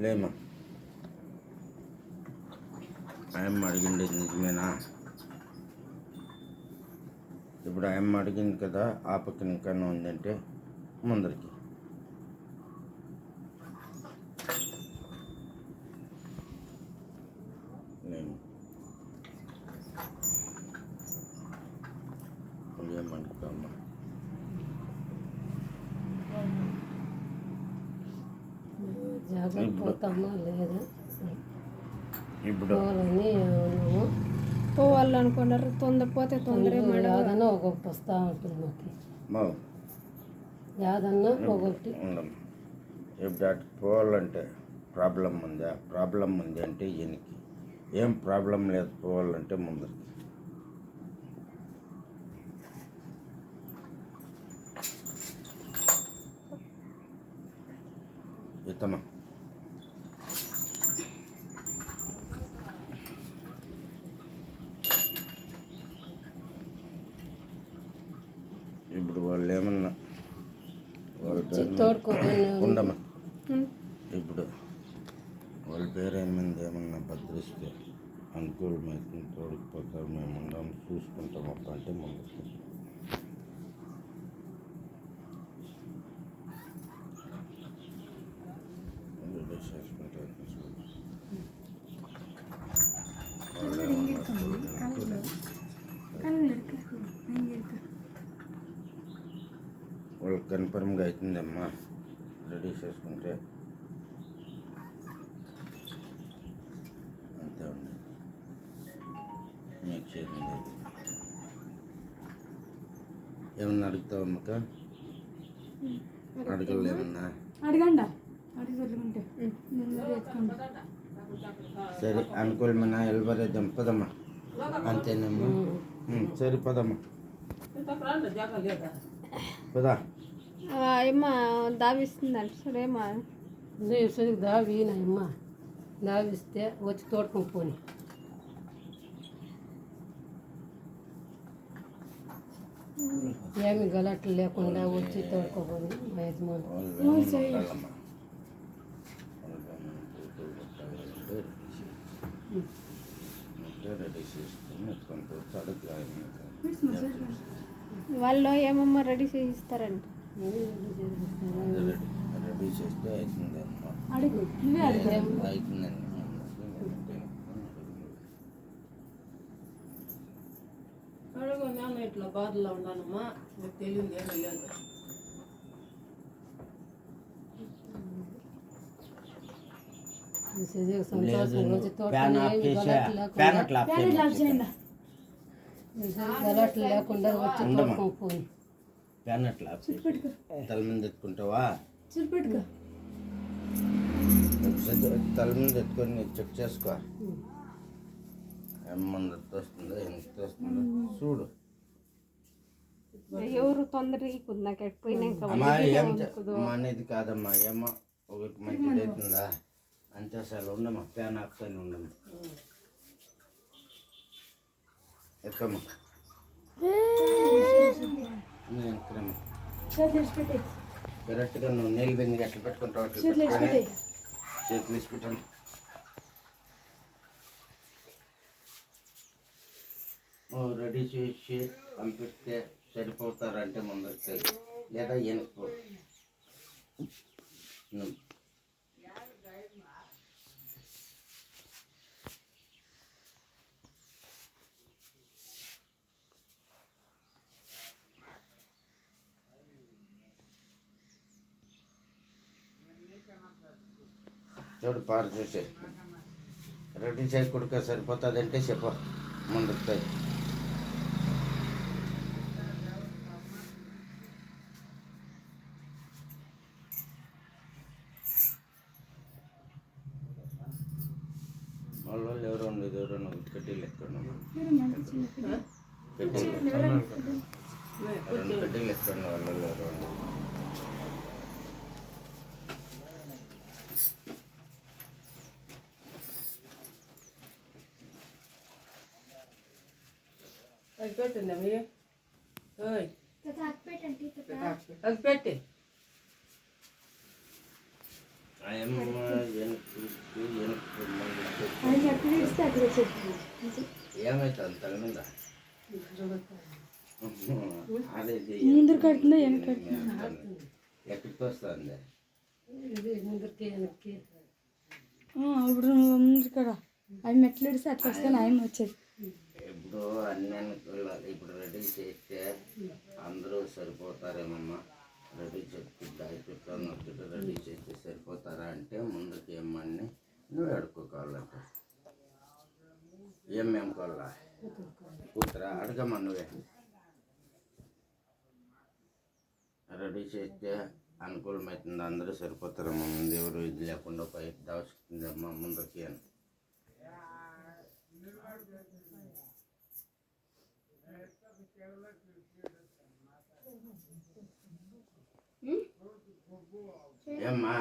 లేమా ఆయమ్మ అడిగింది నిజమేనా? ఇప్పుడు ఆయమ్మ అడిగింది కదా, ఆ పక్కన ఇంకన్నా ఉందంటే ముందరికి నేను ఏమనుకోమ్మా. పోతామా లేదా ఇప్పుడు పోవాలనుకున్నారు, తొందరపోతే తొందర ఏదన్నా ఒకటి వస్తూ ఉంటుంది మాకు, ఏదన్నా ఒకటి ఉండమ్మా. ఇప్పుడు అటు పోవాలంటే ప్రాబ్లం ఉందా? ప్రాబ్లం ఉంది అంటే ఈయనకి ఏం ప్రాబ్లం లేదు, పోవాలంటే ముందరికి ఇతమా. ఇప్పుడు వాళ్ళు ఏమన్నా ఉండమ్మా. ఇప్పుడు వాళ్ళ పేరు ఏమన్నా భద్రిస్తే అనుకూలమైతే తోడుకుపోతారు, మేము ఉండాము చూసుకుంటాం అప్ప అంటే ముందుకు వాళ్ళకి కన్ఫర్మ్గా అవుతుందమ్మా. రెడీ చేసుకుంటే అంతే ఉంది. మీకు చేసింది ఏమన్నా అడుగుతావు అమ్మక? అడగలు ఏమన్నా అడగండి. సరే అనుకూలమన్నా ఎల్బరే దంపదమ్మా, అంతేనమ్మా. సరే పదమ్మా, పదా. ఏమ్మ దావిస్తుందంట సరేమ్మా. దావినమ్మా, దావిస్తే వచ్చి తోడుకొని పోని. ఏమి గలట్లు లేకుండా వచ్చి తోడుకోపోని మా యజమాని. వాళ్ళు ఏమమ్మా రెడీ చేయిస్తారంట. రెడీ చేస్తే అవుతుంది అడుగు, నువ్వే అడుగు. అవుతుందండి. అడుగు, ఇట్లా బాధలో ఉన్నానమ్మా, మీకు తెలియదు ఏమీ లేదు. గలట్లు లేకుండా వచ్చి తోడుకోపోయి. ఫ్యాన్ అట్లా తల మీద ఎత్తుకుంటావా? తల మీద ఎత్తుకొని చెక్ చేసుకో, ఏమన్నా వస్తుందో ఎంత వస్తుందో చూడు. ఎవరు తొందరగా నాకు ఎక్కిపోయినాక అమ్మా ఏం అనేది కాదమ్మా, ఏమో ఒకటి మంచిది అవుతుందా అంతే. అసలు ఉండమ్మా, ఫ్యాన్ ఆపుకొని ఉండమ్మా. ఎక్కమ్మా, ఎక్కడమ్మా. కరెక్ట్గా నువ్వు నీళ్ళు బింది ఎట్లా పెట్టుకుంటావు అట్లా పెట్టుకొని చేతులు వేసుకుంటాను. రెడీ చేసి పంపిస్తే సరిపోతారంటే ముందరికి, లేదా వెనక్కి చూడు. పారు చూసి రెడీ చేసి కొడుక సరిపోతుంది అంటే చెప్ప ముందుకు. వాళ్ళు ఎవరో ఉండేది, ఎవరన్నా కడ్డీలు ఎక్కడం, రెండు కడ్డీలు ఎక్కడం వాళ్ళు ఎవరో. అది పెట్టి ఆయమ్మ వెనక్కి ఏమవుతుంది తగిలిందా అదే ముందర కడుతుందా వెనక కడుతుందా ఎక్కడికి వస్తుంది ఇప్పుడు ముందు కదా అవి మెట్లు ఇడిస్తే అట్లా వస్తే నాయం వచ్చేది ఇప్పుడు అన్ని అనుకూలాలు ఇప్పుడు రెడీ చేస్తే అందరూ సరిపోతారేమమ్మా రెడీ చేస్తే డాక్టర్ నొక్కితే రెడీ చేస్తే సరిపోతారా అంటే ముందుకు ఏమని నువ్వు అడుక్కోవాలంటే ఏమేం కోళ్ళ కూతురా అడగమ్మా నువ్వే రెడీ చేస్తే అనుకూలమవుతుంది అందరూ సరిపోతారమ్మా ముందు ఎవరు ఇది లేకుండా పై దాచుకుందమ్మా ముందుకి అని ఏమ్మా